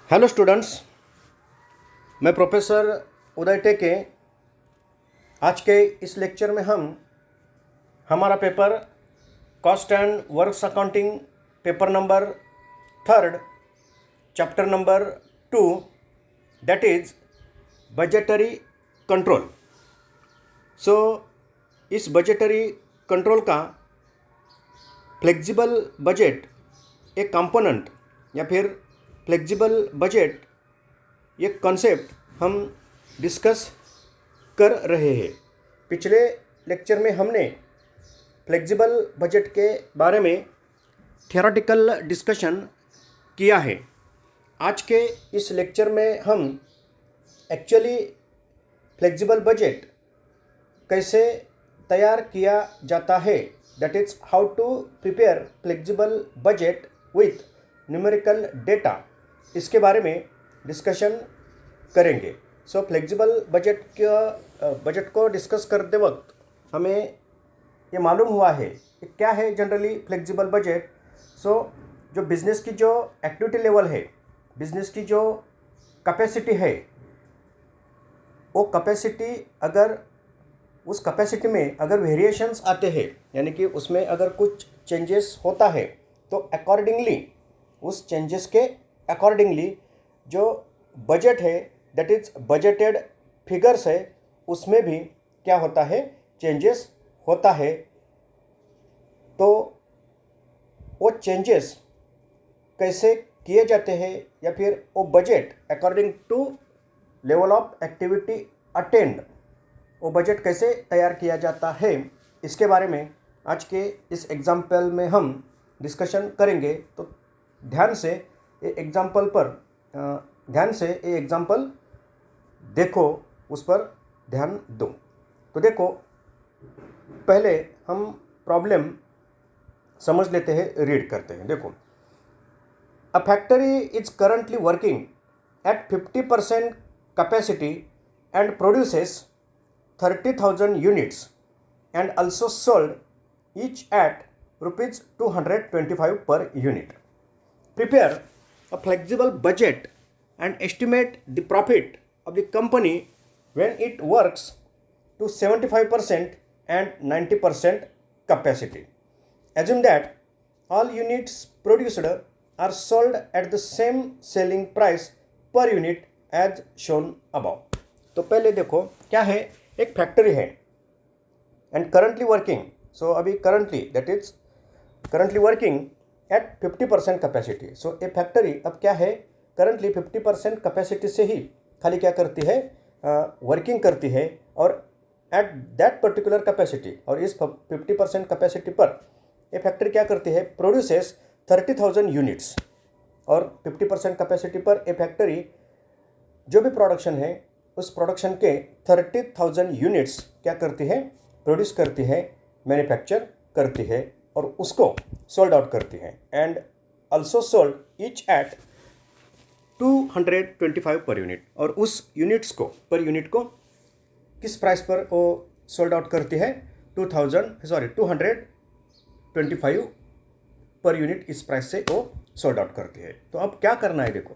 Hello students, मैं professor Uday Teke. आज के इस लेक्चर में हम हमारा paper cost and works accounting paper number 3 chapter number 2 that is budgetary control. So इस बजटरी कंट्रोल का फ्लेक्सिबल बजट एक कंपोनेंट या फिर फ्लेक्सिबल बजट ये कॉन्सेप्ट हम डिस्कस कर रहे हैं। पिछले लेक्चर में हमने फ्लेक्सिबल बजट के बारे में थियोरेटिकल डिस्कशन किया है। आज के इस लेक्चर में हम एक्चुअली फ्लेक्सिबल बजट कैसे तैयार किया जाता है, that is how to prepare flexible budget with numerical data, इसके बारे में डिस्कशन करेंगे। सो फ्लेक्सिबल बजट को डिस्कस करते वक्त हमें ये मालूम हुआ है कि क्या है जनरली फ्लेक्सिबल बजट। सो जो बिज़नेस की जो एक्टिविटी लेवल है, बिज़नेस की जो कैपेसिटी है, वो कैपेसिटी अगर उस कैपेसिटी में अगर वेरिएशंस आते हैं, यानी कि उसमें अगर कुछ चेंजेस होता है, तो अकॉर्डिंगली उस चेंजेस के अकॉर्डिंगली जो बजट है, दैट इज़ बजटेड फिगर्स है, उसमें भी क्या होता है, चेंजेस होता है। तो वो चेंजेस कैसे किए जाते हैं या फिर वो budget according to level of activity attained, वो बजट कैसे तैयार किया जाता है, इसके बारे में आज के इस एग्जाम्पल में हम डिस्कशन करेंगे। तो ध्यान से ये एग्जाम्पल देखो, उस पर ध्यान दो। तो देखो, पहले हम प्रॉब्लम समझ लेते हैं, रीड करते हैं। देखो, a factory is currently working at 50% capacity and produces 30,000 units and also sold each at rupees 225 per unit. Prepare a flexible budget and estimate the profit of the company when it works to 75% and 90% capacity. Assume that all units produced are sold at the same selling price per unit as shown above. तो पहले देखो क्या है, एक factory है and currently working. So अभी currently that is currently working at 50% capacity. So ये factory अब क्या है, करंटली 50% कैपेसिटी से ही खाली क्या करती है, वर्किंग करती है। और एट दैट पर्टिकुलर कैपेसिटी, और इस 50% कैपेसिटी पर ये फैक्ट्री क्या करती है, प्रोड्यूसेस 30,000 यूनिट्स। और 50% कैपेसिटी पर ये फैक्ट्री जो भी प्रोडक्शन है, उस प्रोडक्शन के 30,000 यूनिट्स क्या करती है, प्रोड्यूस करती है, मैन्युफैक्चर करती है और उसको सोल्ड आउट करती है। And also sold each eight 225 per unit. और उस यूनिट्स को, पर यूनिट को किस प्राइस पर वो सोल्ड आउट करती है, 225 पर यूनिट, इस प्राइस से वो सोल्ड आउट करती है। तो अब क्या करना है, देखो,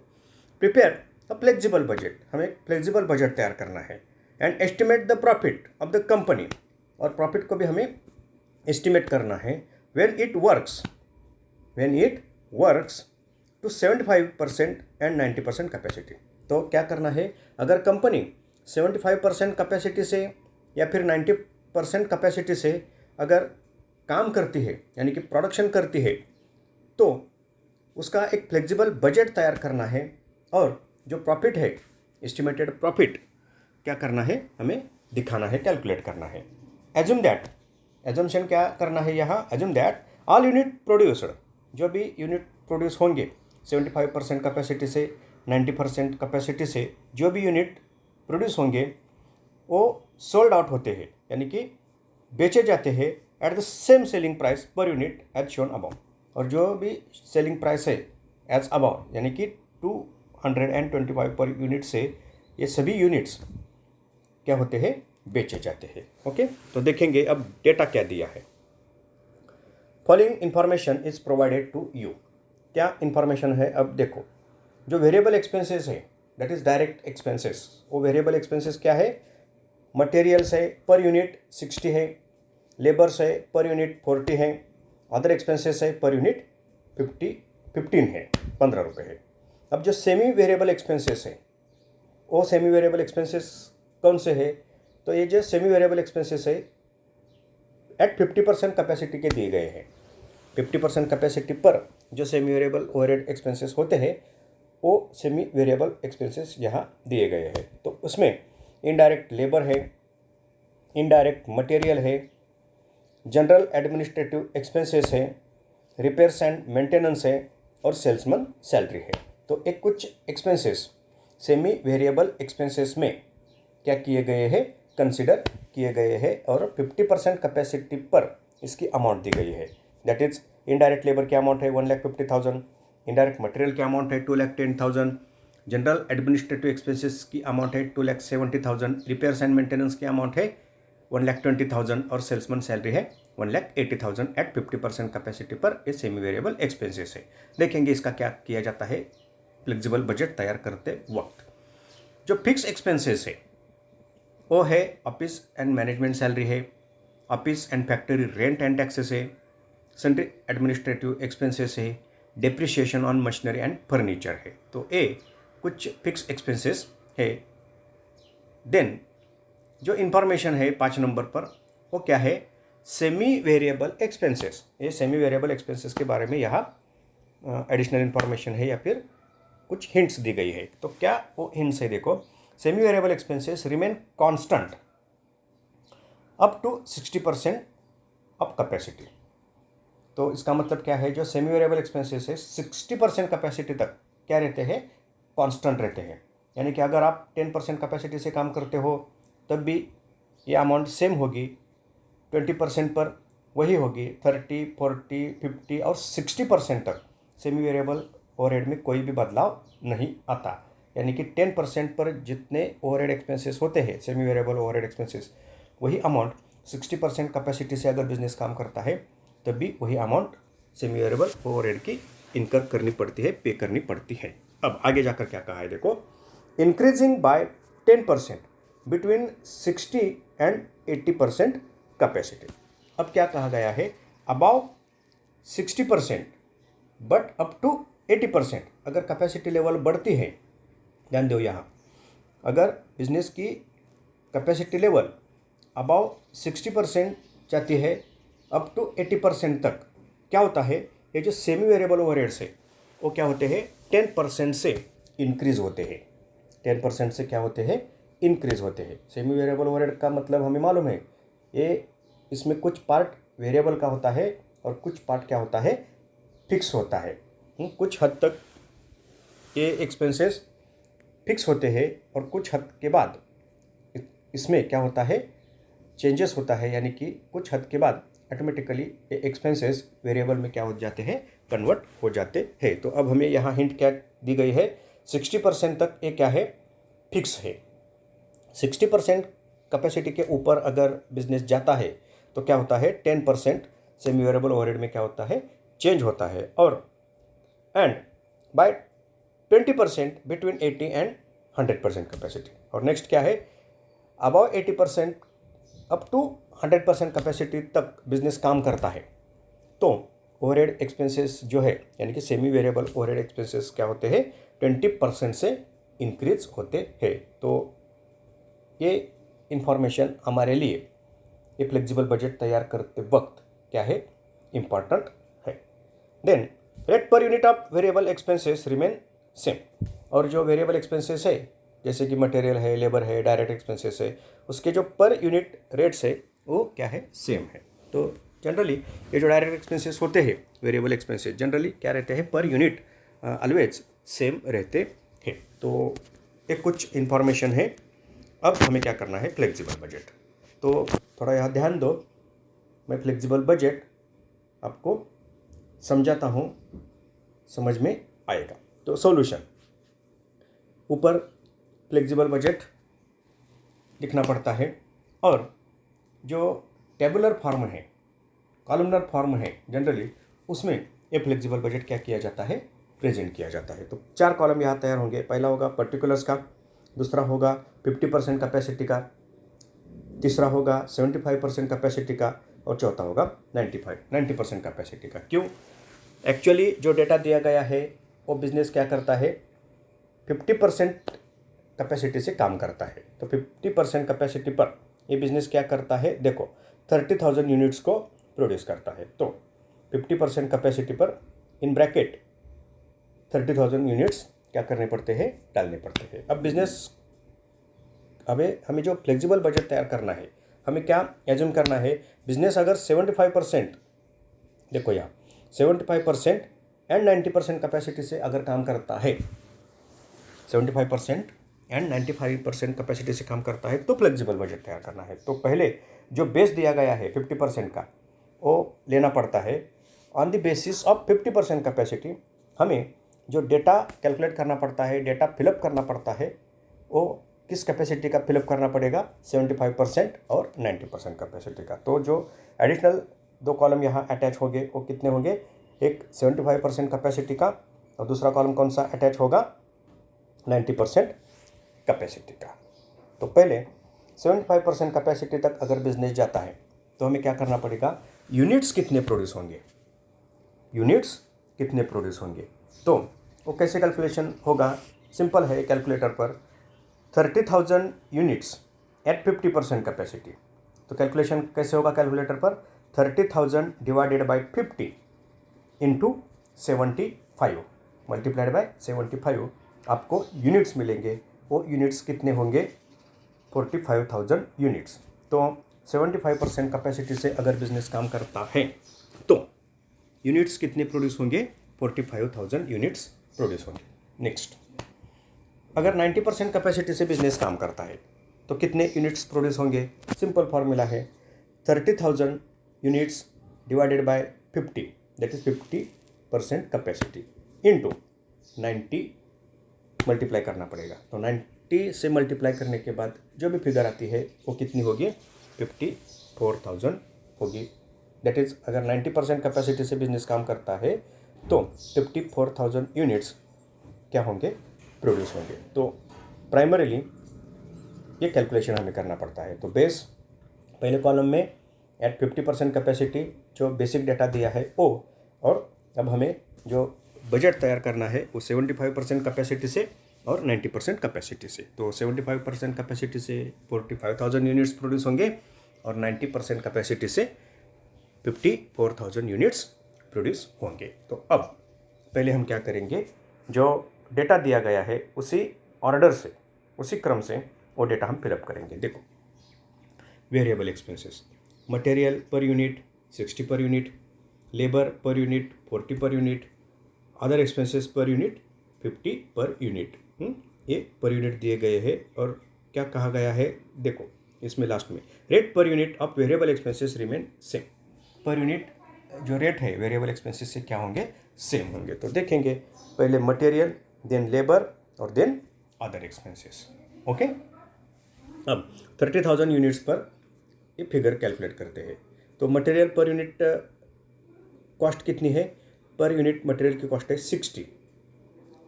प्रिपेयर अ फ्लेक्सिबल बजट, हमें फ्लेक्सिबल बजट तैयार करना है। And estimate the profit of the company, और प्रॉफिट को भी हमें एस्टिमेट करना है। When it works to 75% and 90% capacity. तो क्या करना है, अगर कंपनी 75% कैपेसिटी से या फिर 90% कैपेसिटी से अगर काम करती है, यानी कि प्रोडक्शन करती है, तो उसका एक फ्लेक्सिबल बजट तैयार करना है। और जो प्रॉफिट है, एस्टिमेटेड प्रॉफिट क्या करना है, हमें दिखाना है, कैलकुलेट करना है। एज्यूम दैट, एजम्पशन क्या करना है यहाँ, assume that all unit produced, जो भी यूनिट प्रोड्यूस होंगे 75% कैपेसिटी से 90% कैपेसिटी से, जो भी यूनिट प्रोड्यूस होंगे वो सोल्ड आउट होते हैं, यानी कि बेचे जाते हैं at the same selling price per unit as shown above. और जो भी सेलिंग प्राइस है एज अबाउ, यानी कि 225 पर यूनिट से ये सभी यूनिट्स क्या होते हैं, बेचे जाते हैं। ओके, तो देखेंगे अब डेटा क्या दिया है। Following information is provided to you, क्या इंफॉर्मेशन है, अब देखो। जो वेरिएबल एक्सपेंसेस है दैट इज़ डायरेक्ट एक्सपेंसेस, वो वेरिएबल एक्सपेंसेस क्या है, मटेरियल्स है पर यूनिट 60 है, लेबर्स है पर यूनिट 40 है, अदर एक्सपेंसेस है पर यूनिट 15 है, 15 रुपये है। अब जो सेमी वेरिएबल एक्सपेंसेस है वो सेमी वेरिएबल एक्सपेंसेस कौन से है, तो ये जो सेमी वेरिएबल एक्सपेंसेस है एट 50% कैपेसिटी के दिए गए हैं। 50% कैपेसिटी पर जो सेमी वेरिएबल ओवरहेड एक्सपेंसेस होते हैं वो सेमी वेरिएबल एक्सपेंसेस यहाँ दिए गए हैं। तो उसमें इनडायरेक्ट लेबर है, इनडायरेक्ट मटेरियल है, जनरल एडमिनिस्ट्रेटिव एक्सपेंसेस है, रिपेयर्स एंड मेंटेनेंस है और सेल्समैन सैलरी है। तो एक कुछ एक्सपेंसेस सेमी वेरिएबल एक्सपेंसेस में क्या किए गए हैं, कंसिडर किए गए हैं और 50% कैपेसिटी पर इसकी अमाउंट दी गई है। दैट इज इनडायरेक्ट लेबर की अमाउंट है 1,50,000, इनडायरेक्ट मटेरियल की अमाउंट है 2,10,000, जनरल एडमिनिस्ट्रेटिव एक्सपेंसेस की अमाउंट है 2,70,000, रिपेयर्स एंड मेंटेनेंस की अमाउंट है 1,20,000 और सेल्समैन सैलरी है 1,80,000 एट 50% कैपेसिटी पर। ये सेमी वेरिएबल एक्सपेंसेस है। देखेंगे इसका क्या किया जाता है फ्लेक्सिबल बजट तैयार करते वक्त। जो फिक्स एक्सपेंसेस है वो है ऑफिस एंड मैनेजमेंट सैलरी है, office and factory rent and taxes है, सेंट्रल एडमिनिस्ट्रेटिव एक्सपेंसेस है, depreciation on machinery and furniture है। तो ये कुछ फिक्स एक्सपेंसेस है। देन जो इंफॉर्मेशन है 5 नंबर पर वो क्या है, सेमी वेरिएबल एक्सपेंसेस। ये सेमी वेरिएबल एक्सपेंसेस के बारे में यहाँ एडिशनल इंफॉर्मेशन है या फिर कुछ हिंट्स दी गई है। तो क्या वो हिंट्स है, देखो, semi variable expenses remain constant up to 60% of capacity. तो इसका मतलब क्या है, जो सेमी वेरिएबल एक्सपेंसेस है 60% कैपेसिटी तक क्या रहते हैं, कांस्टेंट रहते हैं। यानी कि अगर आप 10% कैपेसिटी से काम करते हो तब भी ये अमाउंट सेम होगी, 20% पर वही होगी, 30, 40, 50 और 60% तक सेमी वेरिएबल ओवरहेड में कोई भी बदलाव नहीं आता। यानी कि 10% पर जितने ओवरहेड एक्सपेंसेस होते हैं सेमी वेरिएबल ओवरहेड एक्सपेंसेस, वही अमाउंट 60% कैपेसिटी से अगर बिजनेस काम करता है तब भी वही अमाउंट सेमी वेरिएबल ओवरहेड की इनकर करनी पड़ती है, पे करनी पड़ती है। अब आगे जाकर क्या कहा है, देखो, increasing by 10% between 60 and 80% capacity. अब क्या कहा गया है, अबाव 60% बट अप टू 80%। अगर कैपेसिटी लेवल बढ़ती है, ध्यान दो यहाँ, अगर बिजनेस की कैपेसिटी लेवल अबाव 60% जाती है अप टू 80% तक, क्या होता है, ये जो सेमी वेरिएबल ओवरहेड्स है वो क्या होते हैं, 10% से इंक्रीज होते हैं। 10% से क्या होते हैं, इंक्रीज होते हैं। सेमी वेरिएबल ओवरहेड का मतलब हमें मालूम है, ये इसमें कुछ पार्ट वेरिएबल का होता है और कुछ पार्ट क्या होता है, फिक्स होता है। कुछ हद तक ये एक्सपेंसेस फिक्स होते हैं और कुछ हद के बाद इसमें क्या होता है, चेंजेस होता है। यानी कि कुछ हद के बाद ऑटोमेटिकली ये एक्सपेंसेस वेरिएबल में क्या हो जाते हैं, कन्वर्ट हो जाते हैं। तो अब हमें यहाँ हिंट क्या दी गई है, 60% तक ये क्या है, फिक्स है। 60% कैपेसिटी के ऊपर अगर बिजनेस जाता है तो क्या होता है, 10% सेमी वेरिएबल ओवरहेड में क्या होता है, चेंज होता है। और and by 20% between 80 and 100% capacity. और नेक्स्ट क्या है, अबाव 80% अप टू 100% कैपेसिटी तक बिजनेस काम करता है तो ओवरहेड एक्सपेंसेस जो है, यानी कि सेमी वेरिएबल ओवरहेड एक्सपेंसेस क्या होते हैं, 20% से इंक्रीज होते हैं। तो ये इंफॉर्मेशन हमारे लिए ये फ्लेक्सिबल बजट तैयार करते वक्त क्या है, इम्पॉर्टेंट है। Then rate per unit of variable expenses remain same. और जो वेरिएबल एक्सपेंसेस है जैसे कि मटेरियल है, लेबर है, डायरेक्ट एक्सपेंसेस है, उसके जो पर यूनिट रेट्स है वो क्या है, सेम है। तो जनरली ये जो डायरेक्ट एक्सपेंसेस होते हैं वेरिएबल एक्सपेंसेस जनरली क्या रहते हैं, पर यूनिट ऑलवेज सेम रहते हैं। तो एक कुछ इन्फॉर्मेशन है। अब हमें क्या करना है, फ्लेक्सिबल बजट। तो थोड़ा यहाँ ध्यान दो, मैं फ्लेक्सिबल बजट आपको समझाता हूँ, समझ में आएगा। तो सॉल्यूशन, ऊपर फ्लेक्सिबल बजट लिखना पड़ता है और जो टेबुलर फॉर्म है, कॉलमनर फॉर्म है जनरली, उसमें ये फ्लेक्सिबल बजट क्या किया जाता है, प्रेजेंट किया जाता है। तो 4 कॉलम यहाँ तैयार होंगे। पहला होगा पर्टिकुलर्स का, दूसरा होगा 50% कैपेसिटी का, तीसरा होगा 75% कैपेसिटी का, और चौथा होगा 90% कैपेसिटी का। क्यों? एक्चुअली जो डेटा दिया गया है वो बिजनेस क्या करता है, 50% कैपेसिटी से काम करता है। तो 50% कैपेसिटी पर ये बिजनेस क्या करता है, देखो 30,000 यूनिट्स को प्रोड्यूस करता है। तो 50% कैपेसिटी पर इन ब्रैकेट 30,000 यूनिट्स क्या करने पड़ते हैं, डालने पड़ते हैं। अब बिजनेस हमें जो फ्लेक्सिबल बजट तैयार करना है, हमें क्या एज्यूम करना है, बिजनेस अगर 75%, देखो यहाँ 75% एंड 90% कैपेसिटी से अगर काम करता है, 75% एंड 95% कैपेसिटी से काम करता है, तो फ्लेक्सिबल बजट तैयार करना है। तो पहले जो बेस दिया गया है 50% का, वो लेना पड़ता है। On the basis of 50% capacity हमें जो डेटा कैलकुलेट करना पड़ता है, डेटा फिलअप करना पड़ता है, वो किस कैपेसिटी का फिलअप करना पड़ेगा, 75% और 90% कैपेसिटी का। तो जो एडिशनल 2 कॉलम यहाँ अटैच होंगे वो कितने होंगे, एक 75% कैपेसिटी का और दूसरा कॉलम कौन सा अटैच होगा, 90% कैपेसिटी का। तो पहले 75% कैपेसिटी तक अगर बिजनेस जाता है तो हमें क्या करना पड़ेगा, यूनिट्स कितने प्रोड्यूस होंगे, यूनिट्स कितने प्रोड्यूस होंगे। तो वो कैसे कैलकुलेशन होगा, सिंपल है कैलकुलेटर पर, 30,000 यूनिट्स एट 50% कैपेसिटी। तो कैलकुलेशन कैसे होगा कैलकुलेटर पर, 30,000 divided by 50 into 75 multiplied by 75 आपको यूनिट्स मिलेंगे। वो यूनिट्स कितने होंगे, 45,000 यूनिट्स। तो 75% कैपेसिटी से अगर बिजनेस काम करता है तो यूनिट्स कितने प्रोड्यूस होंगे, 45,000 यूनिट्स प्रोड्यूस होंगे। नेक्स्ट, अगर 90% कैपेसिटी से बिजनेस काम करता है तो कितने यूनिट्स प्रोड्यूस होंगे, सिंपल फॉर्मूला है 30,000 units divided by 50, that is 50% capacity into 90 multiply करना पड़ेगा। तो 90 से मल्टीप्लाई करने के बाद जो भी फिगर आती है वो कितनी होगी, 54,000 होगी। दैट इज अगर 90% कैपेसिटी से बिजनेस काम करता है तो 54,000 यूनिट्स क्या होंगे, प्रोड्यूस होंगे। तो प्राइमरीली ये कैलकुलेशन हमें करना पड़ता है। तो बेस पहले कॉलम में एट 50% कैपेसिटी जो बेसिक डाटा दिया है वो, और अब हमें जो बजट तैयार करना है वो 75% कैपेसिटी से और 90% कैपेसिटी से। तो 75% कैपेसिटी से 45,000 यूनिट्स प्रोड्यूस होंगे और 90% कैपेसिटी से 54,000 यूनिट्स प्रोड्यूस होंगे। तो अब पहले हम क्या करेंगे, जो डेटा दिया गया है उसी ऑर्डर से, उसी क्रम से वो डेटा हम फिलअप करेंगे। देखो, variable expenses, material per unit 60 per unit, labour per unit 40 per unit, other expenses per unit 50 per unit. ये पर यूनिट दिए गए हैं। और क्या कहा गया है, देखो इसमें लास्ट में rate per unit of variable expenses remain same. Per unit जो रेट है वेरिएबल एक्सपेंसेस से क्या होंगे, सेम होंगे। तो देखेंगे पहले मटेरियल, देन लेबर और देन अदर एक्सपेंसेस। ओके, अब 30,000 यूनिट्स पर ये फिगर कैलकुलेट करते हैं। तो मटेरियल पर यूनिट कॉस्ट कितनी है, पर यूनिट मटेरियल की कॉस्ट है 60।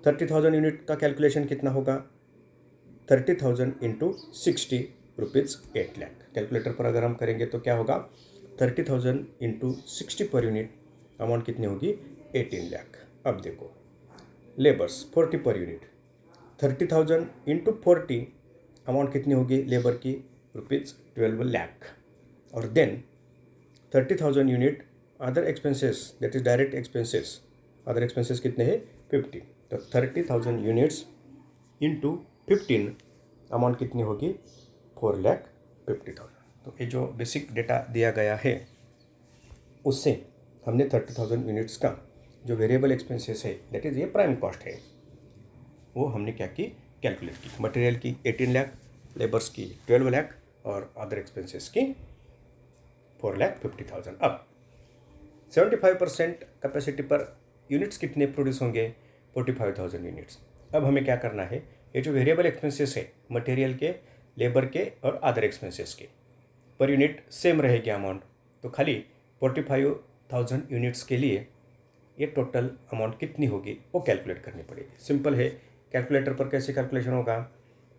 30,000 यूनिट का कैलकुलेशन कितना होगा, 30,000 इंटू 60 रुपीज़ 8 लाख। कैलकुलेटर पर अगर हम करेंगे तो क्या होगा, 30,000 इंटू 60 पर यूनिट अमाउंट कितनी होगी, 18 लाख। अब देखो labours 40 per unit, 30,000 into 40 amount कितनी होगी लेबर की, रुपीज़ 12 लाख। और then 30,000 unit other expenses, that is direct expenses, other expenses कितने हैं, 50। तो 30,000 यूनिट्स इंटू 15 अमाउंट कितनी होगी, 4,50,000। तो ये जो बेसिक डेटा दिया गया है उससे हमने 30,000 यूनिट्स का जो वेरिएबल एक्सपेंसेस है, दैट इज़ ये प्राइम कॉस्ट है, वो हमने क्या की, कैलकुलेट की। मटेरियल की 18 लाख, लेबर्स की 12 लाख और अदर एक्सपेंसेस की 4,50,000। अब 75% कैपेसिटी पर यूनिट्स कितने प्रोड्यूस होंगे, 45,000 यूनिट्स। अब हमें क्या करना है, ये जो वेरिएबल एक्सपेंसेस है मटेरियल के, लेबर के और अदर एक्सपेंसेस के, पर यूनिट सेम रहेगी अमाउंट। तो खाली 45,000 यूनिट्स के लिए ये टोटल अमाउंट कितनी होगी वो कैलकुलेट करनी पड़ेगी। सिंपल है, कैलकुलेटर पर कैसे कैलकुलेशन होगा,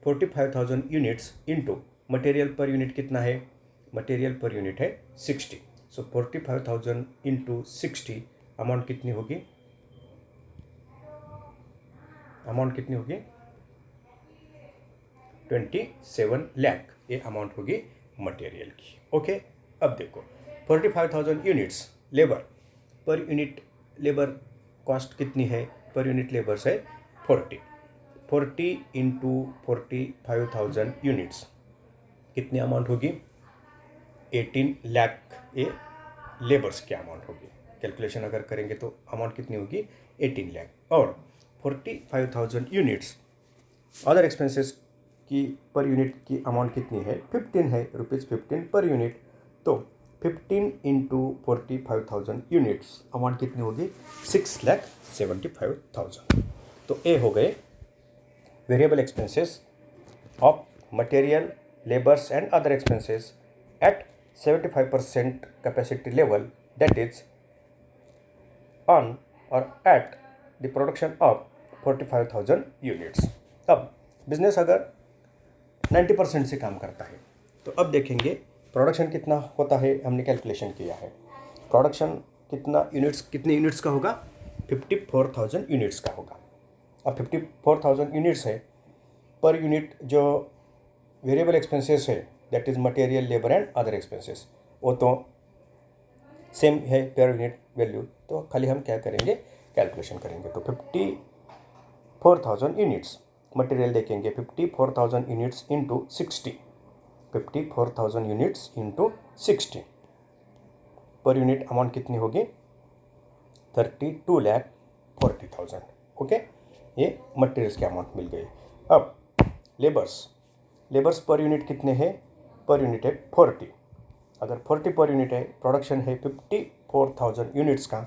45,000 units into material per unit कितना है, मटेरियल पर यूनिट है 60। सो 45,000 इंटू 60 अमाउंट कितनी होगी, अमाउंट कितनी होगी 27 लाख, ये अमाउंट होगी मटेरियल की। ओके, अब देखो 45,000 units labour, per unit labour cost कितनी है, पर यूनिट लेबर है 40 इंटू 45,000 यूनिट्स कितनी अमाउंट होगी, 18 लाख, ये लेबर्स की अमाउंट होगी। कैलकुलेशन अगर करेंगे तो अमाउंट कितनी होगी 18 लाख। और 45,000 यूनिट्स अदर एक्सपेंसेस की पर यूनिट की अमाउंट कितनी है, 15 है, ₹15 पर यूनिट। तो 15 इंटू 45,000 यूनिट्स अमाउंट कितनी होगी 6,75,000। तो ये हो गए variable expenses of material, labours and other expenses at 75% capacity level, that is on और at the production of 45,000 units. अब बिजनेस अगर 90% से काम करता है तो अब देखेंगे प्रोडक्शन कितना होता है, हमने कैलकुलेशन किया है। प्रोडक्शन कितना यूनिट्स, कितने यूनिट्स का होगा, 54,000 यूनिट्स का होगा। अब 54,000 यूनिट्स है, पर यूनिट जो वेरिएबल एक्सपेंसेस है that is material, labour and other expenses, वो तो सेम है पर यूनिट वैल्यू। तो खाली हम क्या करेंगे, कैलकुलेशन करेंगे। तो 54,000 यूनिट्स, मटेरियल देखेंगे 54,000 units into 60, 54,000 units into 60, per unit amount कितनी होगी 32,40,000। ओके, ये मटेरियल्स की अमाउंट मिल गई। अब लेबर्स पर यूनिट कितने हैं, पर यूनिट है 40। अगर 40 पर यूनिट है, प्रोडक्शन है 54,000 यूनिट्स का,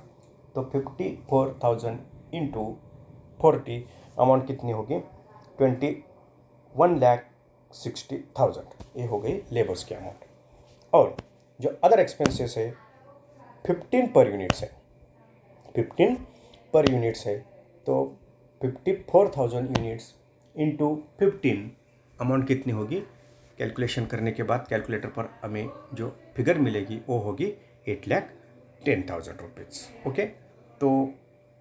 तो 54,000 इंटू 40 अमाउंट कितनी होगी 21,60,000। ये हो गई लेबर्स की अमाउंट। और जो अदर एक्सपेंसेस है 15 पर यूनिट्स है, 15 पर यूनिट्स है, तो 54,000 यूनिट्स इंटू 15 अमाउंट कितनी होगी, कैलकुलेशन करने के बाद कैलकुलेटर पर हमें जो फिगर मिलेगी वो होगी 8,10,000 रुपीज़। ओके, तो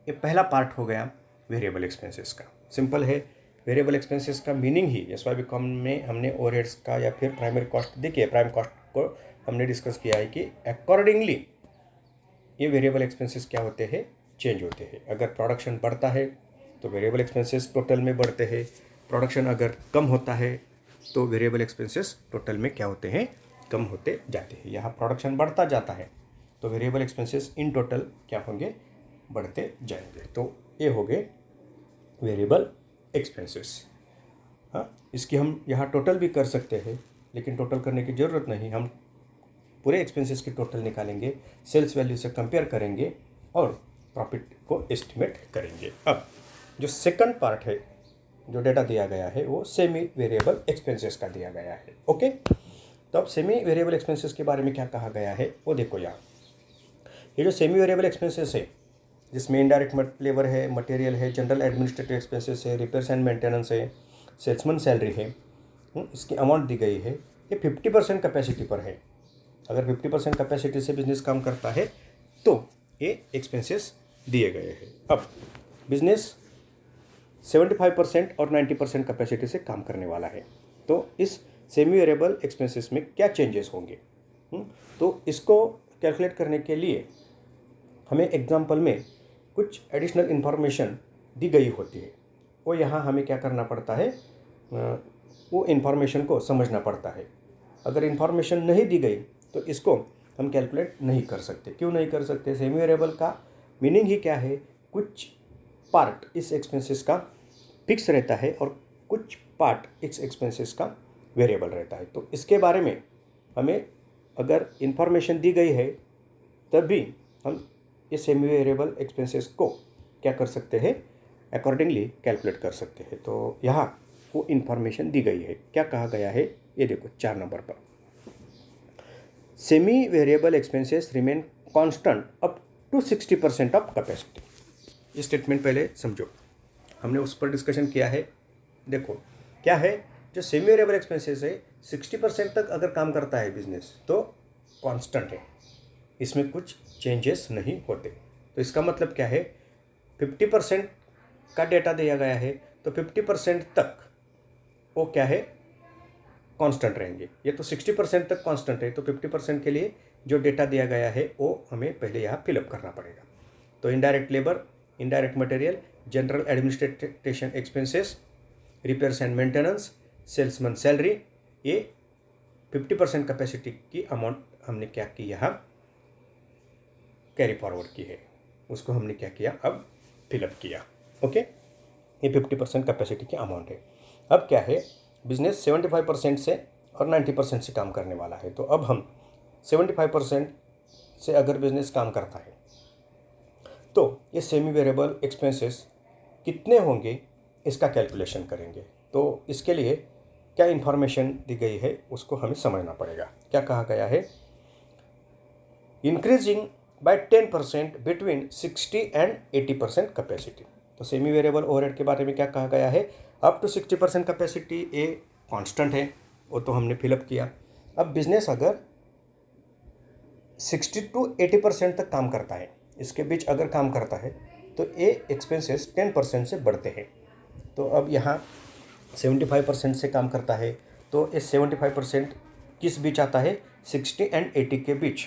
ये पहला पार्ट हो गया वेरिएबल एक्सपेंसेस का। सिंपल है, वेरिएबल एक्सपेंसेस का मीनिंग ही SYBCom में हमने ओवरहेड्स का या फिर प्राइमरी कॉस्ट देखिए, प्राइम कॉस्ट को हमने डिस्कस किया है कि अकॉर्डिंगली ये वेरिएबल एक्सपेंसेस क्या होते हैं, चेंज होते हैं। अगर प्रोडक्शन बढ़ता है तो वेरिएबल एक्सपेंसेस टोटल में बढ़ते हैं, प्रोडक्शन अगर कम होता है तो वेरिएबल एक्सपेंसेस टोटल में क्या होते हैं, कम होते जाते हैं। यहाँ प्रोडक्शन बढ़ता जाता है तो वेरिएबल एक्सपेंसेस इन टोटल क्या होंगे, बढ़ते जाएंगे। तो ये हो गए वेरिएबल एक्सपेंसेस। हाँ, इसकी हम यहाँ टोटल भी कर सकते हैं, लेकिन टोटल करने की ज़रूरत नहीं, हम पूरे एक्सपेंसेस की टोटल निकालेंगे, सेल्स वैल्यू से कंपेयर करेंगे और प्रॉफिट को एस्टिमेट करेंगे। अब जो सेकंड पार्ट है, जो डेटा दिया गया है वो सेमी वेरिएबल एक्सपेंसेस का दिया गया है। ओके, तो अब सेमी वेरिएबल एक्सपेंसेस के बारे में क्या कहा गया है वो देखो। यहाँ ये जो सेमी वेरिएबल एक्सपेंसेस है, जिसमें इनडायरेक्ट लेबर है, मटेरियल है, जनरल एडमिनिस्ट्रेटिव एक्सपेंसेस है, रिपेयर्स एंड मेंटेनेंस है, सेल्समैन सैलरी है, इसकी अमाउंट दी गई है। ये 50% कैपेसिटी पर है। अगर 50% कैपेसिटी से बिजनेस काम करता है तो ये एक्सपेंसेस दिए गए हैं। अब बिजनेस 75% और 90% कैपेसिटी से काम करने वाला है, तो इस सेमी वेरिएबल एक्सपेंसेस में क्या चेंजेस होंगे। तो इसको कैलकुलेट करने के लिए हमें एग्जाम्पल में कुछ एडिशनल इन्फॉर्मेशन दी गई होती है, वो यहाँ हमें क्या करना पड़ता है, वो इन्फॉर्मेशन को समझना पड़ता है। अगर इन्फॉर्मेशन नहीं दी गई तो इसको हम कैलकुलेट नहीं कर सकते। क्यों नहीं कर सकते, सेमी वेरिएबल का मीनिंग ही क्या है, कुछ पार्ट इस एक्सपेंसेस का फिक्स रहता है और कुछ पार्ट इस एक्सपेंसेस का वेरिएबल रहता है। तो इसके बारे में हमें अगर इन्फॉर्मेशन दी गई है तभी हम ये सेमी वेरिएबल एक्सपेंसेस को क्या कर सकते हैं, अकॉर्डिंगली कैलकुलेट कर सकते हैं। तो यहाँ वो इन्फॉर्मेशन दी गई है। क्या कहा गया है ये देखो 4 नंबर पर, semi variable expenses remain constant up to 60% of capacity. ये स्टेटमेंट पहले समझो, हमने उस पर डिस्कशन किया है। देखो क्या है, जो सेमी वेरिएबल एक्सपेंसेस है 60% तक अगर काम करता है बिजनेस तो कांस्टेंट है, इसमें कुछ चेंजेस नहीं होते। तो इसका मतलब क्या है, 50% का डेटा दिया गया है तो 50% तक वो क्या है, कांस्टेंट रहेंगे। ये तो 60% तक कांस्टेंट है, तो 50% के लिए जो डेटा दिया गया है वो हमें पहले यहाँ फिलअप करना पड़ेगा। तो indirect labour, indirect material, general administration expenses, repairs and maintenance, salesman salary, ये 50% कैपेसिटी की अमाउंट हमने क्या की, यहाँ कैरी फॉरवर्ड की है, उसको हमने क्या किया, अब फिलअप किया। ओके, ये 50% कैपेसिटी की अमाउंट है। अब क्या है, बिजनेस 75% से और 90% से काम करने वाला है। तो अब हम 75% से अगर बिजनेस काम करता है तो ये सेमी वेरिएबल एक्सपेंसेस कितने होंगे, इसका कैलकुलेशन करेंगे। तो इसके लिए क्या इन्फॉर्मेशन दी गई है उसको हमें समझना पड़ेगा। क्या कहा गया है, increasing by 10% between 60 and 80% capacity. तो सेमी वेरिएबल ओवरहेड के बारे में क्या कहा गया है, up to 60% capacity a constant है, वो तो हमने फिलअप किया। अब बिजनेस अगर 60 to 80% तक काम करता है, इसके बीच अगर काम करता है तो ये एक्सपेंसेस 10% से बढ़ते हैं। तो अब यहाँ 75% से काम करता है तो ये 75% किस बीच आता है, 60 एंड 80 के बीच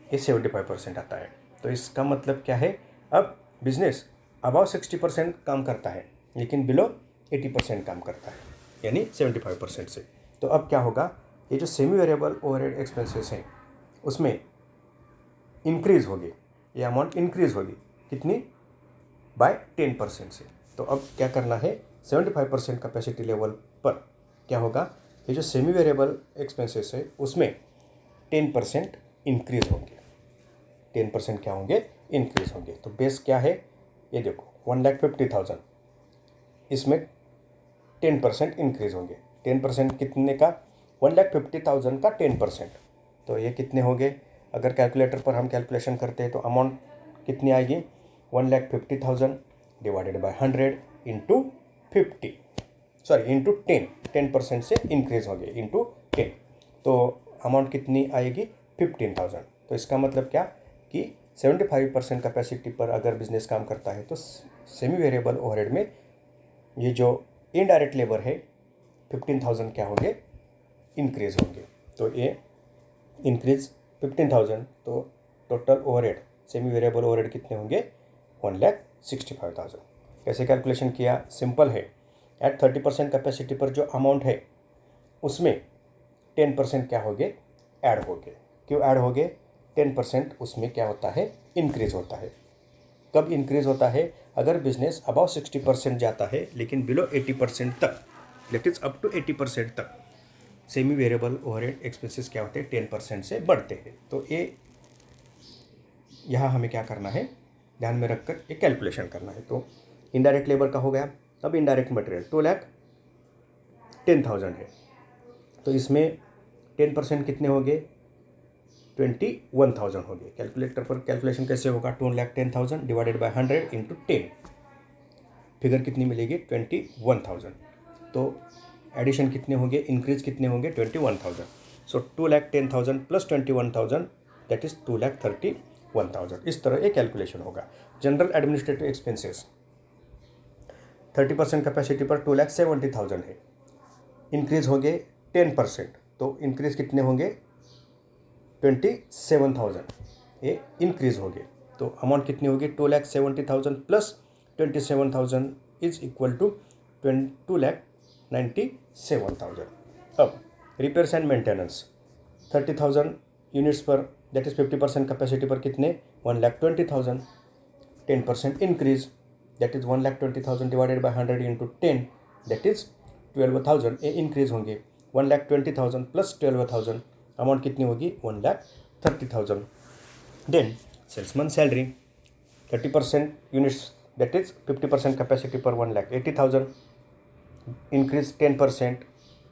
ये 75% आता है। तो इसका मतलब क्या है, अब बिजनेस अबाव 60% काम करता है लेकिन बिलो 80% काम करता है, यानी 75% से। तो अब क्या होगा, ये जो सेमी वेरिएबल ओवरहेड एक्सपेंसेस हैं उसमें इंक्रीज होगी, ये अमाउंट इंक्रीज होगी कितनी, बाय 10% से। तो अब क्या करना है, 75% कैपेसिटी लेवल पर क्या होगा, ये जो सेमी वेरिएबल एक्सपेंसेस है उसमें 10% इंक्रीज होंगे। 10% क्या होंगे, इंक्रीज होंगे। तो बेस क्या है, ये देखो 1,50,000, इसमें 10% इंक्रीज होंगे। 10% कितने का, 1,50,000 का 10%। तो ये कितने होंगे, अगर कैलकुलेटर पर हम कैलकुलेशन करते हैं तो अमाउंट कितनी आएगी, 1,50,000 divided by 100 into 50, sorry into 10% से इंक्रीज होंगे इंटू 10, तो अमाउंट कितनी आएगी, 15,000। तो इसका मतलब क्या कि 75% कैपेसिटी पर अगर बिजनेस काम करता है तो सेमी वेरिएबल ओवरहेड में ये जो इनडायरेक्ट लेबर है 15,000 क्या होंगे, इंक्रीज होंगे। तो ये इंक्रीज 15,000, तो total overhead semi variable overhead कितने होंगे, 1,65,000। कैसे कैलकुलेशन किया, सिंपल है। एट 30% कैपेसिटी पर जो अमाउंट है उसमें 10% क्या होंगे, ऐड होंगे। क्यों ऐड होंगे, 10% उसमें क्या होता है, इंक्रीज होता है। कब इंक्रीज होता है, अगर बिजनेस अबाव 60% जाता है लेकिन बिलो 80% तक, दैट इज अप टू 80% तक सेमी वेरिएबल ओवरहेड एक्सपेंसेस क्या होते हैं, 10% से बढ़ते हैं। तो ये यहाँ हमें क्या करना है, ध्यान में रखकर एक कैलकुलेशन करना है। तो इनडायरेक्ट लेबर का हो गया। अब इनडायरेक्ट मटेरियल 2,10,000 है, तो इसमें 10% कितने हो गए, 21,000 हो गए। कैलकुलेटर पर कैलकुलेशन कैसे होगा, 2,10,000 डिवाइडेड बाय 100 इंटू 10, फिगर कितनी मिलेगी, 21,000। तो एडिशन कितने होंगे, इंक्रीज कितने होंगे, 21,000। सो 2,10,000 प्लस 21,000 दैट इज 2,31,000। इस तरह एक कैलकुलेशन होगा। जनरल एडमिनिस्ट्रेटिव एक्सपेंसेस 30% कैपेसिटी पर 2,70,000 है, इंक्रीज हो गए 10%, तो इंक्रीज कितने होंगे, 27,000, ये इंक्रीज हो गए। तो अमाउंट कितनी होगी, 2,70,000 प्लस 27,000 इज इक्वल टू 2,97,000। अब रिपेयर्स एंड मेंटेनेंस 30,000 यूनिट्स पर, दैट इज 50% कैपेसिटी पर कितने, 1,20,000, 10% increase, that is 1,20,000 divided by 100 into 10, that is 12,000, ये इंक्रीज होंगे। 1,20,000 प्लस 12,000 अमाउंट कितनी होगी, 1,30,000। Then salesman salary 30% units, that is 50% capacity पर 1,80,000, इंक्रीज 10%,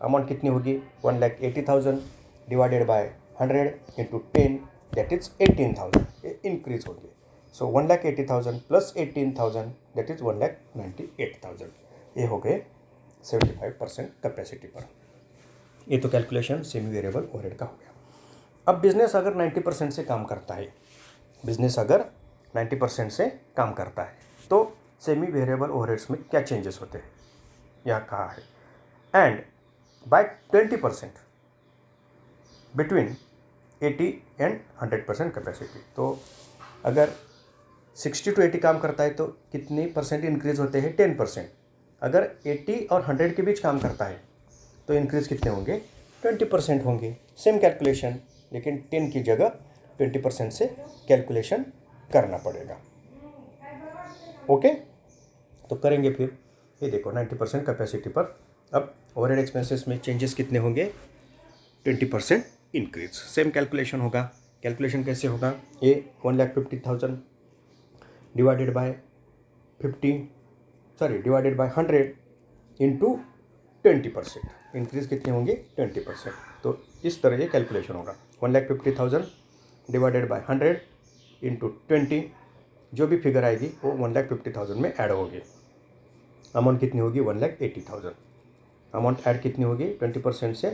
अमाउंट कितनी होगी, 1,80,000 divided by 100 into 10, that is 18,000, ये इंक्रीज होगी. So 1,80,000 plus 18,000 that is 1,98,000. ये हो गए 75% कैपेसिटी पर. ये तो कैलकुलेशन सेमी वेरिएबल ओवरहेड का हो गया. अब बिजनेस अगर 90% से काम करता है, बिजनेस अगर 90% से काम करता है तो सेमी वेरिएबल ओवरहेड्स में क्या चेंजेस होते हैं, यहाँ कहा है. And by 20% between 80 and 100% capacity. तो अगर 60 to 80 काम करता है तो कितनी परसेंट इंक्रीज होते हैं? 10%. अगर 80 और 100 के बीच काम करता है तो इंक्रीज कितने होंगे? 20% होंगे. सेम कैलकुलेशन, लेकिन 10 की जगह 20% से कैलकुलेशन करना पड़ेगा. ओके, तो करेंगे फिर. ये देखो 90% कैपेसिटी पर अब ओवरहेड एक्सपेंसेस में चेंजेस कितने होंगे? 20% इंक्रीज. सेम कैलकुलेशन होगा. कैलकुलेशन कैसे होगा? ये 1,50,000 डिवाइडेड बाय 100 इंटू 20%. इंक्रीज कितने होंगे? 20%. तो इस तरह ये कैलकुलेशन होगा. 1,50,000 डिवाइडेड बाय 100 इंटू 20, जो भी फिगर आएगी वो 1,50,000 में ऐड होगी. अमाउंट कितनी होगी? 1,80,000. अमाउंट ऐड कितनी होगी? 20% से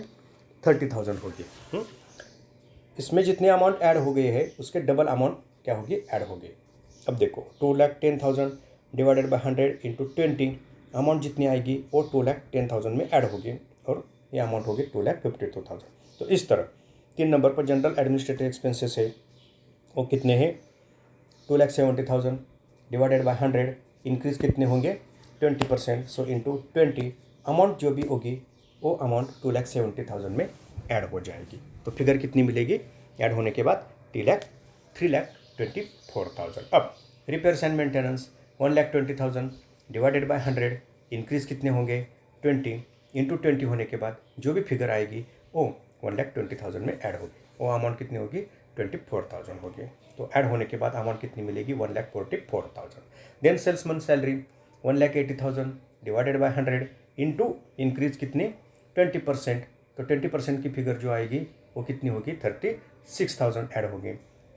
30,000 होगी. इसमें जितने अमाउंट ऐड हो गए हैं उसके डबल अमाउंट क्या होगी? ऐड होगी. अब देखो 2,10,000 डिवाइडेड बाय 100 इंटू 20, अमाउंट जितनी आएगी वो 2,10,000 में ऐड होगी और ये अमाउंट होगी 2,52,000. तो इस तरह 3 नंबर पर जनरल एडमिनिस्ट्रेटिव एक्सपेंसेस है, वो कितने हैं? 2,70,000 डिवाइडेड बाय 100, इंक्रीज कितने होंगे? 20%. सो इंटू 20, अमाउंट जो भी होगी वो अमाउंट 2,70,000 में ऐड हो जाएगी. तो फिगर कितनी मिलेगी ऐड होने के बाद? 3,24,000. अब repairs and maintenance 1,20,000 divided by 100, increase कितने होंगे? 20 इंटू 20 होने के बाद जो भी फिगर आएगी वो 1,20,000 में ऐड होगी. वो अमाउंट कितनी होगी? 24,000 होगी. तो ऐड होने के बाद अमाउंट कितनी मिलेगी? 1,44,000. Then salesman salary 1,80,000 divided by 100 into increase कितनी? 20%. तो 20% की फिगर जो आएगी वो कितनी होगी? 36,000 ऐड होगी.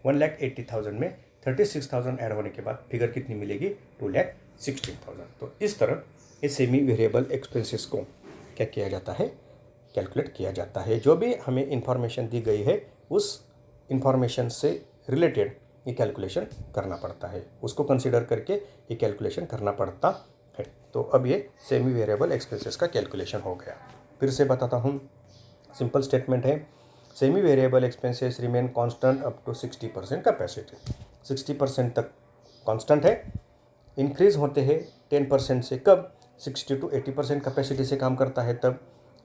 1,80,000 में 36,000 ऐड होने के बाद फिगर कितनी मिलेगी? 2,16,000. तो इस तरह इस सेमी वेरिएबल एक्सपेंसेस को क्या किया जाता है? कैलकुलेट किया जाता है. जो भी हमें इंफॉर्मेशन दी गई है उस इंफॉर्मेशन से रिलेटेड ये कैलकुलेशन करना पड़ता है, उसको कंसीडर करके ये कैलकुलेशन करना पड़ता है. तो अब ये सेमी वेरिएबल एक्सपेंसेस का कैलकुलेशन हो गया. फिर से बताता हूँ. सिंपल स्टेटमेंट है, semi variable expenses remain constant up to 60% capacity. 60% तक कांस्टेंट है. इंक्रीज होते हैं 10% से. कब? 60 to 80% कैपेसिटी से काम करता है तब.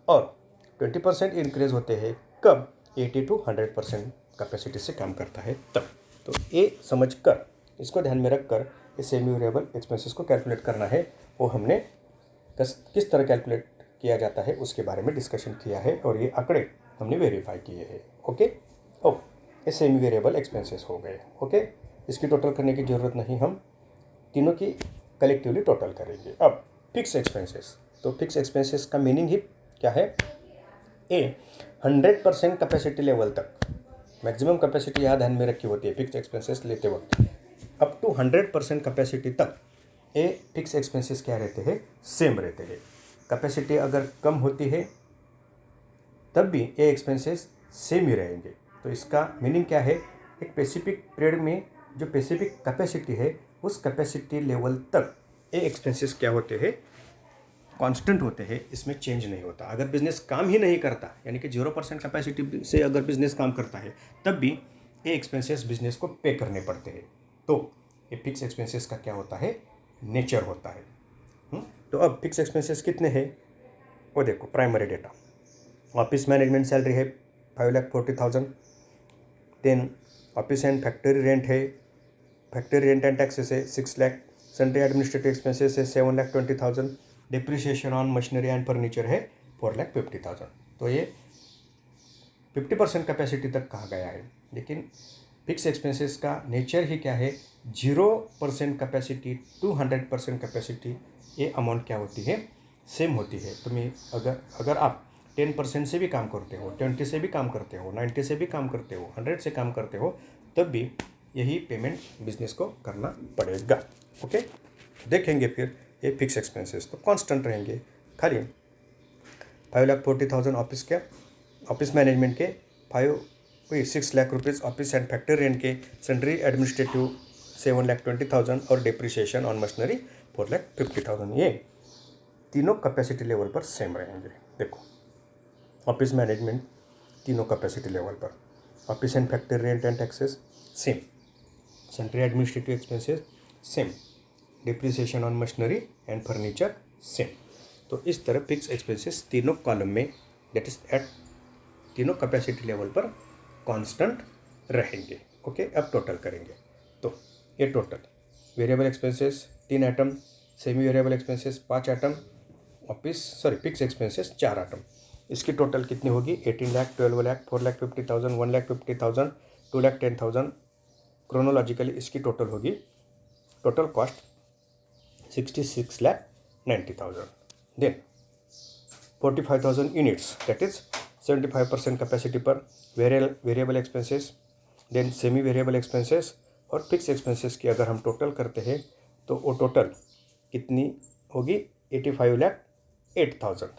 और 20% इंक्रीज होते हैं कब? 80 to 100% कैपेसिटी से काम करता है तब. तो ये समझ कर, इसको ध्यान में रख कर ये सेमी वेरिएबल एक्सपेंसेस को कैलकुलेट करना है. वो हमने किस तरह कैलकुलेट किया जाता है उसके बारे में डिस्कशन किया है और ये आंकड़े हमने वेरीफाई किए हैं. ओके, ये सेमी वेरिएबल एक्सपेंसेस हो गए. ओके, इसकी टोटल करने की ज़रूरत नहीं, हम तीनों की कलेक्टिवली टोटल करेंगे. अब फिक्स एक्सपेंसेस. तो फिक्स एक्सपेंसेस का मीनिंग ही क्या है? 100% कैपेसिटी लेवल तक, मैक्सिमम कैपेसिटी यहाँ ध्यान में रखी होती है फिक्स एक्सपेंसेस लेते वक्त. अप टू 100% कैपेसिटी तक ये फिक्स एक्सपेंसेस क्या रहते हैं? सेम रहते हैं. कैपेसिटी अगर कम होती है तब भी ये एक्सपेंसेस सेम ही रहेंगे. तो इसका मीनिंग क्या है? एक स्पेसिफिक पीरियड में जो स्पेसिफिक कैपेसिटी है उस कैपेसिटी लेवल तक ये एक्सपेंसेस क्या होते हैं? कांस्टेंट होते हैं. इसमें चेंज नहीं होता. अगर बिजनेस काम ही नहीं करता, यानी कि 0% कैपेसिटी से अगर बिजनेस काम करता है तब भी ये एक्सपेंसेस बिजनेस को पे करने पड़ते हैं. तो ये फिक्स एक्सपेंसेस का क्या होता है? नेचर होता है. तो अब फिक्स एक्सपेंसेस कितने हैं वो देखो. Primary data, office management salary है 5,40,000. Then office and factory rent है, फैक्ट्री रेंट एंड टैक्सेस है 6 लाख. सन्डे एडमिनिस्ट्रेटिव एक्सपेंसेस है 7,20,000. Depreciation on machinery and furniture है 4,50,000. तो ये 50% कैपेसिटी तक कहा गया है. लेकिन फिक्स एक्सपेंसेस का नेचर ही क्या है? 0% कैपेसिटी टू 100% कैपेसिटी ये अमाउंट क्या होती है? सेम होती है. तुम्हें अगर आप 10% से भी काम करते हो, 20 से भी काम करते हो, 90 से भी काम करते हो, 100 से काम करते हो, तब भी यही पेमेंट बिजनेस को करना पड़ेगा। ओके, देखेंगे फिर ये फिक्स एक्सपेंसेस तो कांस्टेंट रहेंगे। खाली 5,40,000 ऑफिस के, ऑफिस मैनेजमेंट के, 6 lakh rupees office and factory rent के, सैलरी एडमिनिस्ट्रेटिव 7,20,000 और डिप्रिसिएशन ऑन मशीनरी 4,50,000। ये तीनों कैपेसिटी लेवल पर सेम रहेंगे। देखो, ऑफिस मैनेजमेंट तीनों कैपेसिटी लेवल पर, office and factory rent and taxes same, salary administrative expenses same, depreciation on machinery and furniture same. तो इस तरह फिक्स एक्सपेंसेस तीनों कॉलम में, दैट इज एट तीनों कैपेसिटी लेवल पर कांस्टेंट रहेंगे। ओके, अब टोटल करेंगे तो ये total variable expenses 3 item, semi variable expenses 5 item, fix expenses 4 item. इसकी टोटल कितनी होगी? 18 लाख, 12 लाख, 4,50,000, 1,50,000, 2,10,000। क्रोनोलॉजिकली इसकी टोटल होगी, total cost 66,90,000। Then 45,000 units, that is 75% capacity पर variable expenses, then semi variable expenses और फिक्स एक्सपेंसेस की अगर हम टोटल करते हैं तो वो टोटल कितनी होगी? 85,08,000।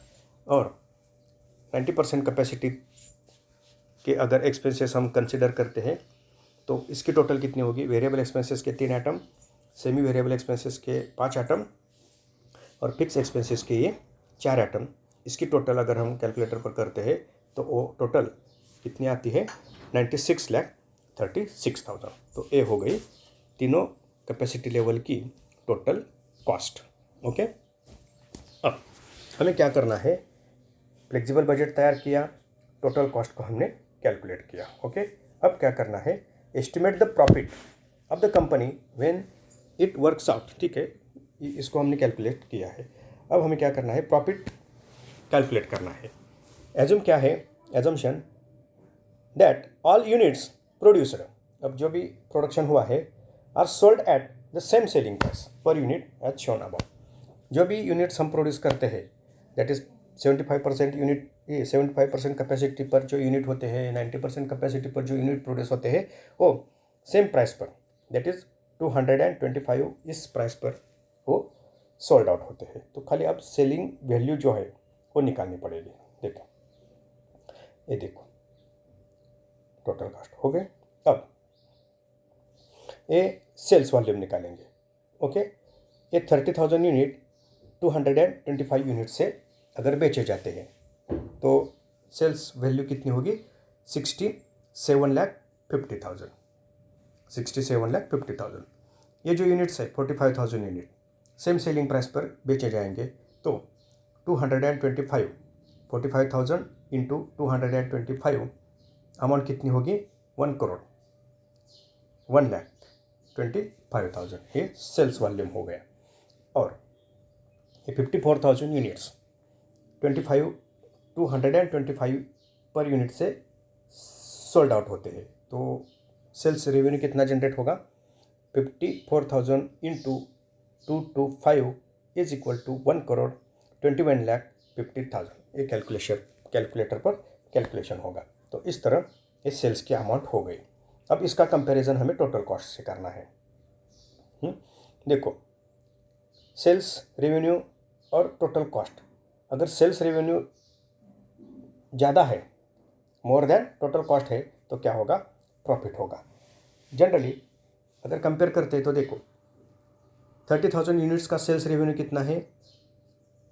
और 90% कैपेसिटी के अगर एक्सपेंसेस हम कंसिडर करते हैं तो इसकी टोटल कितनी होगी? वेरिएबल एक्सपेंसेस के 3 आइटम, सेमी वेरिएबल एक्सपेंसेस के 5 आइटम और फिक्स एक्सपेंसेस के ये 4 आइटम। इसकी टोटल अगर हम कैलकुलेटर पर करते हैं तो वो टोटल कितनी आती है? 96,36,000। तो ये हो गई तीनों कैपेसिटी लेवल की टोटल कॉस्ट। ओके, अब हमें क्या करना है? फ्लेक्सिबल बजट तैयार किया, टोटल कॉस्ट को हमने कैलकुलेट किया। ओके, अब क्या करना है? Estimate the profit of the company when it works out. ठीक है, इसको हमने कैलकुलेट किया है। अब हमें क्या करना है? प्रॉफिट कैलकुलेट करना है। एज्यूम क्या है? Assumption that all units producer, अब जो भी प्रोडक्शन हुआ है, are sold at the same selling price per unit as shown above. जो भी यूनिट्स हम प्रोड्यूस करते हैं, दैट इज 75% यूनिट, ये 75% कैपेसिटी पर जो यूनिट होते हैं, 90% कैपेसिटी पर जो यूनिट प्रोड्यूस होते हैं, वो सेम प्राइस पर, दैट इज 225, इस प्राइस पर वो सोल्ड आउट होते हैं। तो खाली अब सेलिंग वैल्यू जो है वो निकालनी पड़ेगी। देखो, ये देखो टोटल कॉस्ट हो गए। अब ये सेल्स वॉल्यूम निकालेंगे। ओके, ये 30,000 यूनिट 225 यूनिट से अगर बेचे जाते हैं तो सेल्स वैल्यू कितनी होगी? 67,50,000। 67,50,000। ये जो यूनिट्स है 45,000 यूनिट सेम सेलिंग प्राइस पर बेचे जाएंगे तो 225, 45,000 इंटू 225 अमाउंट कितनी होगी? 1 करोड़, 1,25,000। ये सेल्स वॉल्यूम हो गया। और ये 54,000 यूनिट्स 225 पर यूनिट से सोल्ड आउट होते हैं तो सेल्स रेवेन्यू कितना जनरेट होगा? 54,000 into 225 is equal to 1 crore 21,50,000। ये कैलकुलेटर पर कैलकुलेशन होगा। तो इस तरह ये सेल्स की अमाउंट हो गई। अब इसका कंपैरिजन हमें टोटल कॉस्ट से करना है। देखो, सेल्स रेवेन्यू और टोटल कॉस्ट, अगर सेल्स रेवेन्यू ज़्यादा है, मोर देन टोटल कॉस्ट है, तो क्या होगा? प्रॉफिट होगा। जनरली अगर कंपेयर करते हैं तो देखो, 30,000 यूनिट्स का सेल्स रेवेन्यू कितना है?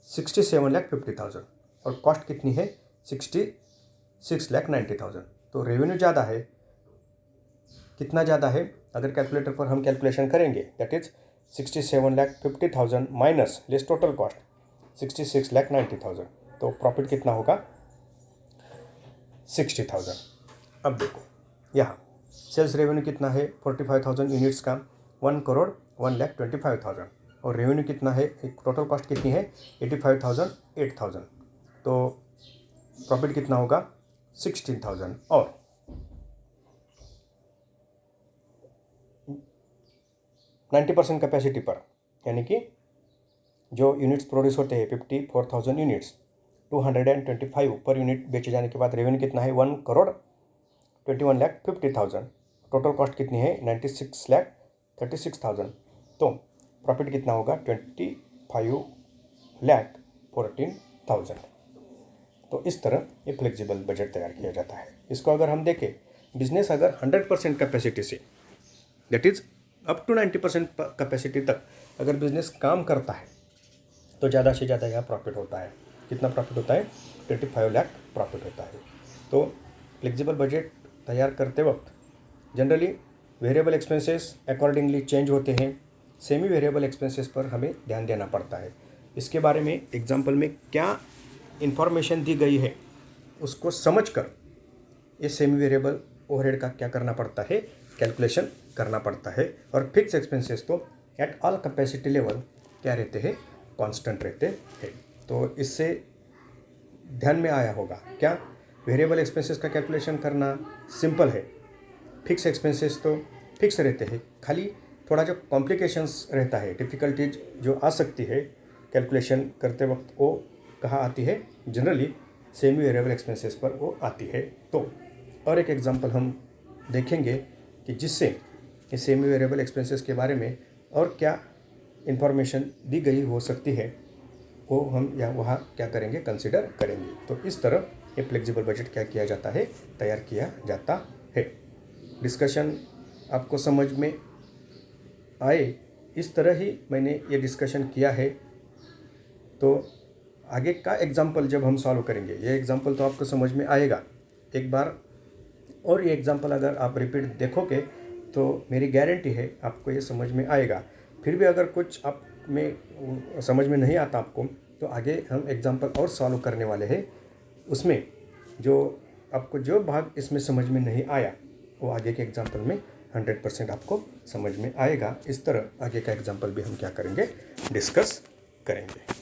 67,50,000 और कॉस्ट कितनी है? 66,90,000। तो रेवेन्यू ज़्यादा है, कितना ज़्यादा है? अगर कैलकुलेटर पर हम कैलकुलेशन करेंगे, that is 67,50,000 minus less total cost 66,90,000। तो प्रॉफिट कितना होगा? 60,000। अब देखो यहाँ सेल्स रेवेन्यू कितना है? 45,000 यूनिट्स का 1 करोड़ 1,25,000 और रेवेन्यू कितना है? टोटल कॉस्ट कितनी है? 85,000, 8,000। तो प्रॉफिट कितना होगा? 16,000। और 90% कैपेसिटी पर, यानी कि जो यूनिट्स प्रोड्यूस होते हैं 54,000 यूनिट्स, 225 पर यूनिट बेचे जाने के बाद रेवेन्यू कितना है 1,21,50,000। टोटल कॉस्ट कितनी है 96,36,000। तो प्रॉफिट कितना होगा 25,14,000। तो इस तरह ये फ्लेक्सिबल बजट तैयार किया जाता है। इसको अगर हम देखें, बिजनेस अगर 100% कैपेसिटी से, that is up to 90% capacity तक अगर बिजनेस काम करता है तो ज़्यादा से ज़्यादा यहाँ प्रॉफिट होता है। कितना प्रॉफिट होता है 25 लाख प्रॉफिट होता है। तो फ्लेक्सिबल बजट तैयार करते वक्त generally variable expenses accordingly change होते हैं। सेमी वेरिएबल एक्सपेंसेस पर हमें ध्यान देना पड़ता है। इसके बारे में एग्जाम्पल में क्या इंफॉर्मेशन दी गई है उसको समझकर ये सेमी वेरिएबल ओवरहेड का क्या करना पड़ता है, कैलकुलेशन करना पड़ता है। और फिक्स एक्सपेंसेस तो एट ऑल कैपेसिटी लेवल क्या रहते हैं, कांस्टेंट रहते हैं। तो इससे ध्यान में आया होगा क्या, वेरिएबल एक्सपेंसेस का कैलकुलेशन करना सिंपल है, फिक्स एक्सपेंसेस तो फिक्स रहते हैं। खाली थोड़ा जो कॉम्प्लिकेशंस रहता है, डिफ़िकल्टीज जो आ सकती है कैलकुलेशन करते वक्त, वो कहाँ आती है, जनरली सेमी वेरिएबल एक्सपेंसेस पर वो आती है। तो और एक एग्जांपल हम देखेंगे कि जिससे ये सेमी वेरिएबल एक्सपेंसेस के बारे में और क्या इंफॉर्मेशन दी गई हो सकती है, वो हम या वहाँ क्या करेंगे, कंसिडर करेंगे। तो इस तरह ये फ्लेक्सिबल बजट क्या किया जाता है, तैयार किया जाता है। डिस्कशन आपको समझ में आए, इस तरह ही मैंने ये डिस्कशन किया है। तो आगे का एग्जाम्पल जब हम सॉल्व करेंगे, ये एग्जाम्पल तो आपको समझ में आएगा एक बार, और ये एग्जाम्पल अगर आप रिपीट देखोगे तो मेरी गारंटी है आपको ये समझ में आएगा। फिर भी अगर कुछ आप में समझ में नहीं आता आपको, तो आगे हम एग्जाम्पल और सॉल्व करने वाले हैं। उसमें जो आपको जो भाग इसमें समझ में नहीं आया, वो आगे के एग्जाम्पल में 100% आपको समझ में आएगा। इस तरह आगे का एग्जाम्पल भी हम क्या करेंगे, डिस्कस करेंगे।